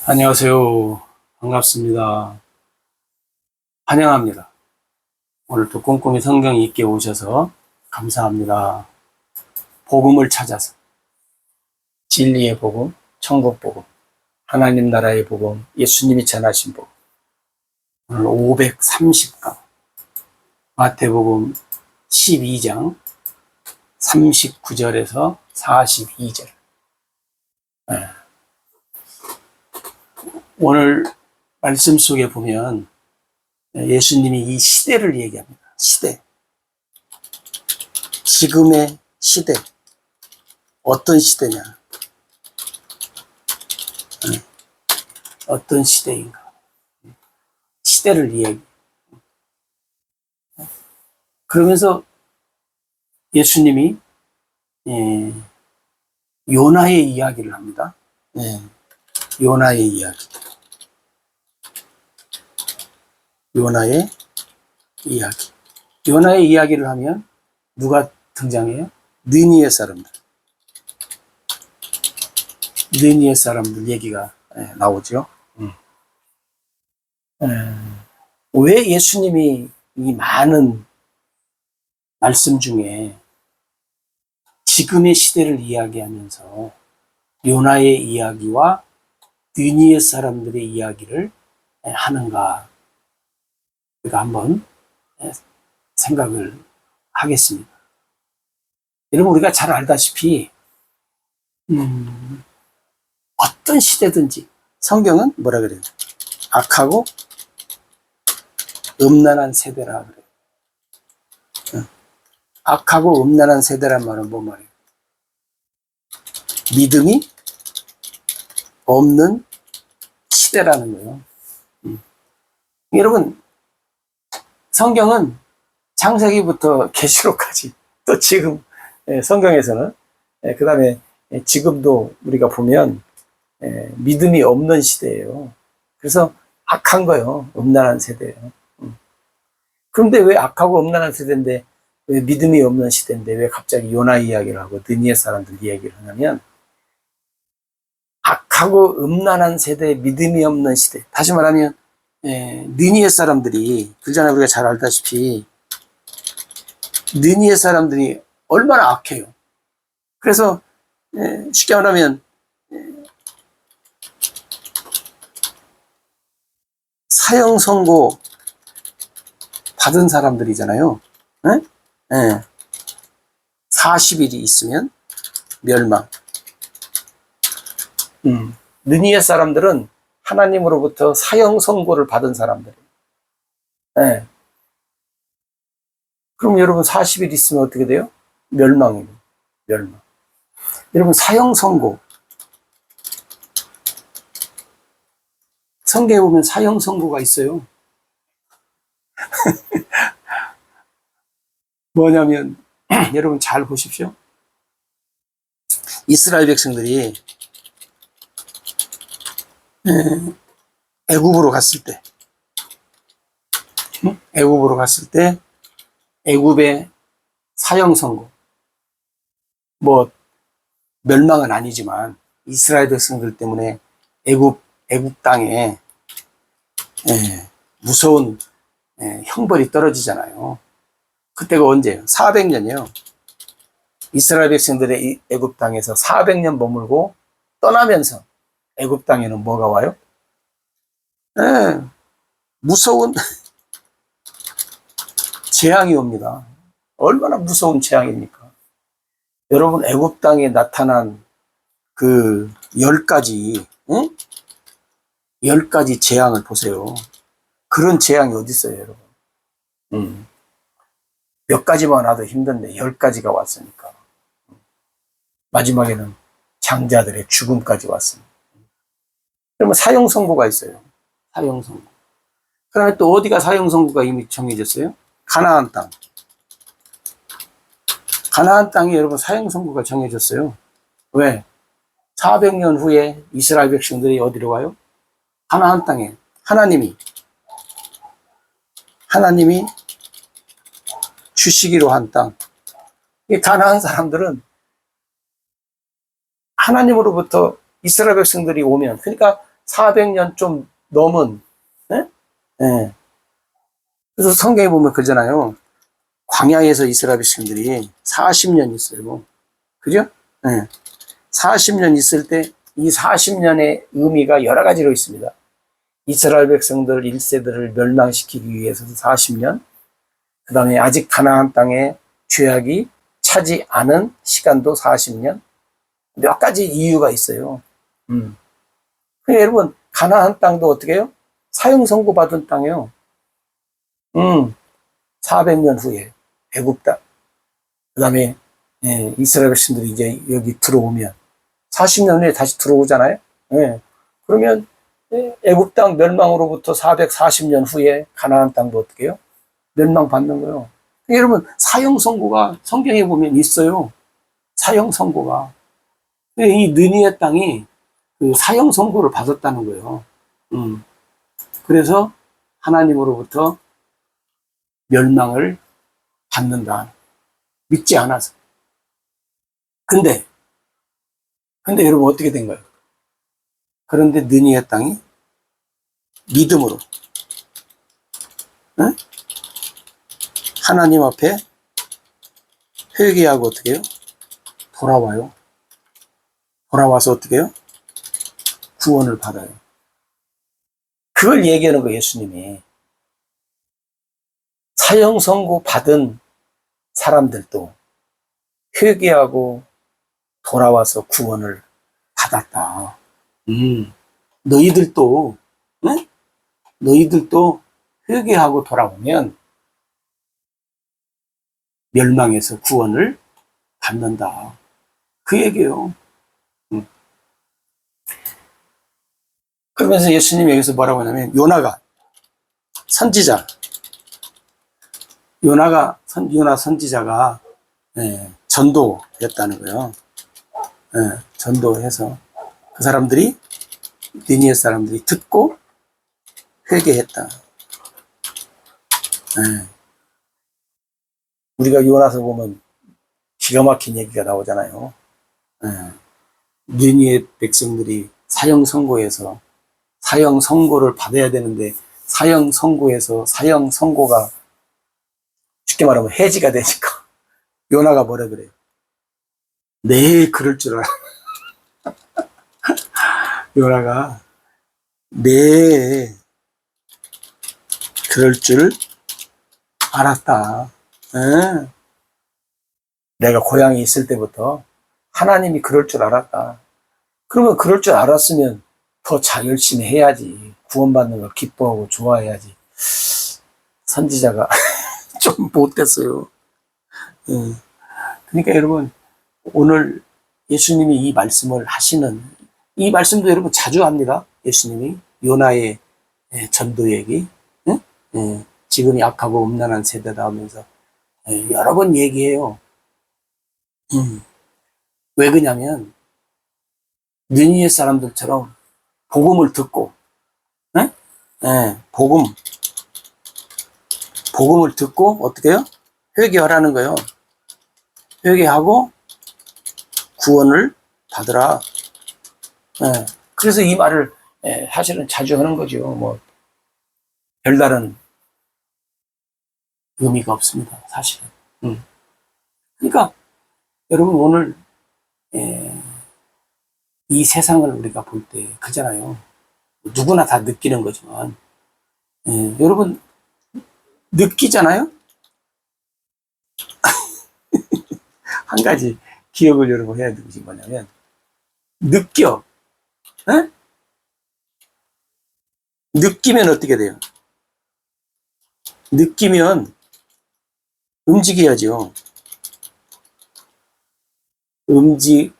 안녕하세요. 반갑습니다. 환영합니다. 오늘도 꼼꼼히 성경 읽게 오셔서 감사합니다. 복음을 찾아서 진리의 복음, 천국 복음, 하나님 나라의 복음, 예수님이 전하신 복음. 오늘 530강 마태복음 12장 39절에서 42절. 오늘 말씀 속에 보면 예수님이 이 시대를 얘기합니다. 시대. 지금의 시대. 어떤 시대냐? 어떤 시대인가? 시대를 이야기. 그러면서 예수님이 요나의 이야기를 합니다. 요나의 이야기. 요나의 이야기. 요나의 이야기를 하면 누가 등장해요? 느니의 사람들. 느니의 사람들 얘기가 나오죠. 왜 예수님이 이 많은 말씀 중에 지금의 시대를 이야기하면서 요나의 이야기와 느니의 사람들의 이야기를 하는가? 우리가 한번 생각을 하겠습니다. 여러분, 우리가 잘 알다시피 어떤 시대든지 성경은 뭐라 그래요? 악하고 음란한 세대라 그래요. 악하고 음란한 세대란 말은 뭔 말이에요? 믿음이 없는 시대라는 거예요. 여러분, 성경은 창세기부터 계시록까지 또 지금 성경에서는 그 다음에 지금도 우리가 보면 믿음이 없는 시대예요. 그래서 악한 거예요. 음란한 세대예요. 그런데 왜 악하고 음란한 세대인데 왜 믿음이 없는 시대인데 왜 갑자기 요나 이야기를 하고 느니의 사람들 이야기를 하냐면 악하고 음란한 세대, 믿음이 없는 시대. 다시 말하면 느니의 사람들이 그 전에 우리가 잘 알다시피 느니의 사람들이 얼마나 악해요. 그래서 쉽게 말하면 사형 선고 받은 사람들이잖아요. 40일이 있으면 멸망. 느니의 사람들은 하나님으로부터 사형 선고를 받은 사람들이에요. 그럼 여러분 40일 있으면 어떻게 돼요? 멸망입니다. 멸망. 여러분 사형 선고. 성경에 보면 사형 선고가 있어요. 뭐냐면 여러분 잘 보십시오. 이스라엘 백성들이 애굽으로 갔을 때 애굽의 사형 선고, 뭐 멸망은 아니지만 이스라엘 백성들 때문에 애굽 땅에 무서운 형벌이 떨어지잖아요. 그때가 언제예요? 400년이에요. 이스라엘 백성들의 애굽 땅에서 400년 머물고 떠나면서 애굽 땅에는 뭐가 와요? 무서운 재앙이 옵니다. 얼마나 무서운 재앙입니까? 여러분 애굽 땅에 나타난 그 10가지 10가지 재앙을 보세요. 그런 재앙이 어디 있어요, 여러분? 몇 가지만 와도 힘든데 10가지가 왔으니까. 마지막에는 장자들의 죽음까지 왔습니다. 그러면 사형 선고가 있어요. 사형 선고. 그다음에 또 어디가 사형 선고가 이미 정해졌어요? 가나안 땅. 가나안 땅이 여러분 사형 선고가 정해졌어요. 왜? 400년 후에 이스라엘 백성들이 어디로 가요? 가나안 땅에 하나님이 주시기로 한 땅. 이 가나안 사람들은 하나님으로부터 이스라엘 백성들이 오면, 그러니까 400년 좀 넘은, 예? 예. 그래서 성경에 보면 그러잖아요. 광야에서 이스라엘 백성들이 40년 있어요. 그죠? 예. 40년 있을 때 이 40년의 의미가 여러 가지로 있습니다. 이스라엘 백성들 1세들을 멸망시키기 위해서도 40년, 그 다음에 아직 가나안 땅에 죄악이 차지 않은 시간도 40년, 몇 가지 이유가 있어요. 그러니까 여러분, 가나안 땅도 어떻게 해요? 사형 선고 받은 땅이에요. 400년 후에 애굽 땅. 그 다음에 이스라엘 백성들이 이제 여기 들어오면 40년 후에 다시 들어오잖아요. 예. 그러면 애굽 땅 멸망으로부터 440년 후에 가나안 땅도 어떻게 해요? 멸망받는 거예요. 그러니까 여러분, 사형 선고가 성경에 보면 있어요. 사형 선고가. 이 느니의 땅이 그 사형 선고를 받았다는 거예요. 그래서 하나님으로부터 멸망을 받는다. 믿지 않아서. 근데 여러분 어떻게 된 거예요? 그런데 느니의 땅이 믿음으로, 응? 하나님 앞에 회개하고 어떻게 해요? 돌아와요. 돌아와서 어떻게 해요? 구원을 받아요. 그걸 얘기하는 거예요, 예수님이. 사형 선고 받은 사람들도 회개하고 돌아와서 구원을 받았다. 너희들도, 응? 너희들도 회개하고 돌아오면 멸망에서 구원을 받는다. 그 얘기예요. 그러면서 예수님이 여기서 뭐라고 하냐면, 요나가 선지자, 요나 선지자가 전도했다는 거예요. 전도해서 그 사람들이, 니느웨 사람들이 듣고 회개했다. 우리가 요나서 보면 기가 막힌 얘기가 나오잖아요. 니느웨 백성들이 사형 선고에서 사형 선고를 받아야 되는데, 사형 선고에서 사형 선고가 쉽게 말하면 해지가 되니까 요나가 뭐라 그래요? 네, 그럴 줄 알아. 요나가 네, 그럴 줄 알았다. 내가 고향에 있을 때부터 하나님이 그럴 줄 알았다. 그러면 그럴 줄 알았으면 더 잘 열심히 해야지. 구원받는 걸 기뻐하고 좋아해야지. 선지자가 좀 못됐어요. 그러니까 여러분, 오늘 예수님이 이 말씀을 하시는, 이 말씀도 여러분 자주 합니다. 예수님이 요나의 전도 얘기, 지금이 악하고 음란한 세대다 하면서 여러 번 얘기해요. 왜 그러냐면 느니웨 사람들처럼 복음을 듣고, 복음을 듣고 어떻게 해요? 회개하라는 거예요. 회개하고 구원을 받으라. 그래서 이 말을 사실은 자주 하는 거죠. 뭐 별다른 의미가 없습니다. 사실은. 그러니까 여러분 오늘 이 세상을 우리가 볼 때 그잖아요. 누구나 다 느끼는 거지만 여러분 느끼잖아요. 한 가지 기억을 여러분 해야 되는 것이 뭐냐면 느껴. 느끼면 어떻게 돼요? 느끼면 움직여야죠. 움직여야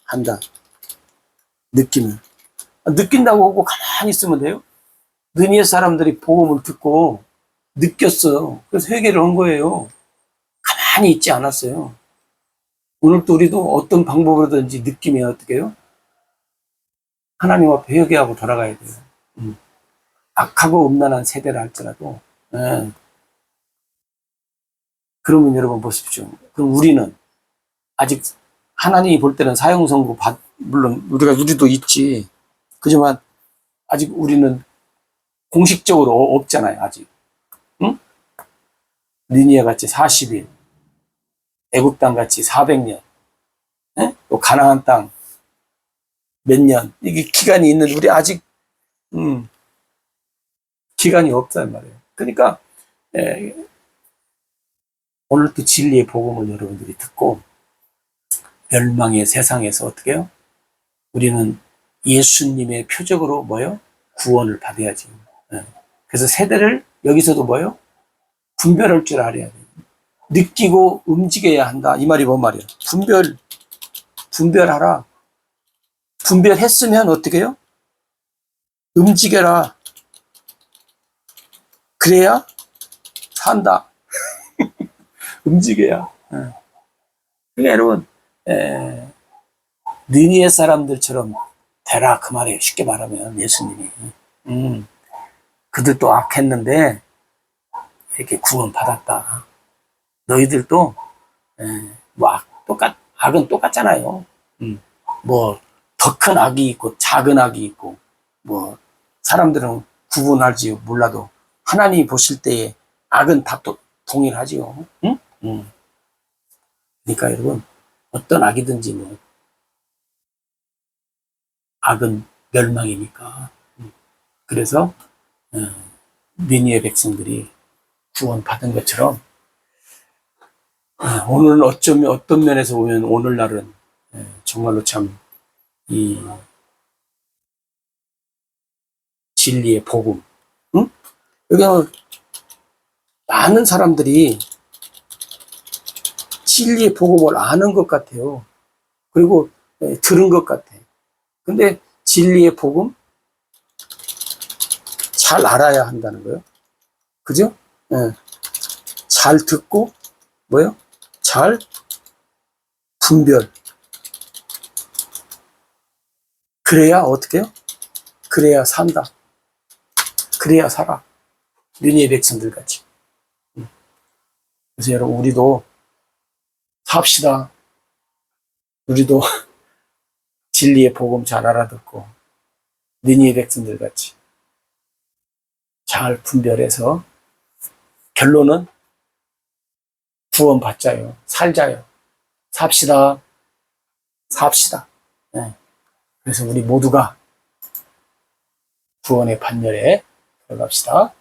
한다. 느끼면. 느낀다고 하고 가만히 있으면 돼요? 느니웨 사람들이 복음을 듣고 느꼈어. 그래서 회개를 한 거예요. 가만히 있지 않았어요. 오늘도 우리도 어떤 방법으로든지 느끼면 어떻게 해요? 하나님 앞에 회개하고 돌아가야 돼요. 악하고 음란한 세대를 할지라도. 그러면 여러분 보십시오. 그럼 우리는 아직 하나님이 볼 때는 사형 선고 물론 우리도 있지. 그지만 아직 우리는 공식적으로 없잖아요, 아직. 응? 니니에 같이 40일, 애굽 땅 같이 400년, 또 가나안 땅 몇 년, 이게 기간이 있는 우리 아직 기간이 없단 말이에요. 그러니까 오늘 또 진리의 복음을 여러분들이 듣고 멸망의 세상에서 어떻게 해요? 우리는 예수님의 표적으로 뭐요? 구원을 받아야지. 그래서 세대를 여기서도 뭐요? 분별할 줄 알아야 돼요. 느끼고 움직여야 한다. 이 말이 뭔 말이에요? 분별하라. 분별했으면 어떻게 해요? 움직여라. 그래야 산다. 움직여야. 그러니까 여러분, 느니의 사람들처럼 되라 그 말이에요. 쉽게 말하면 예수님이. 그들도 악했는데 이렇게 구원 받았다. 너희들도 뭐 악은 똑같잖아요. 뭐 더 큰 악이 있고 작은 악이 있고 뭐 사람들은 구분할지 몰라도 하나님이 보실 때에 악은 다 또 동일하지요. 응? 그러니까 여러분 어떤 악이든지 뭐 악은 멸망이니까. 그래서 니니의 백성들이 구원 받은 것처럼 오늘은 어쩌면 어떤 면에서 보면 오늘날은 정말로 참 이 진리의 복음, 응? 여기는 많은 사람들이 진리의 복음을 아는 것 같아요. 그리고 들은 것 같아. 근데 진리의 복음 잘 알아야 한다는 거예요. 그죠? 잘 듣고 뭐요? 잘 분별. 그래야 어떻게 해요? 그래야 산다. 그래야 살아. 니니의 백성들 같이. 그래서 여러분 우리도 삽시다. 우리도 진리의 복음 잘 알아듣고 니니의 백성들 같이 잘 분별해서 결론은 구원 받자요. 살자요. 삽시다. 삽시다. 그래서 우리 모두가 구원의 반열에 들어갑시다.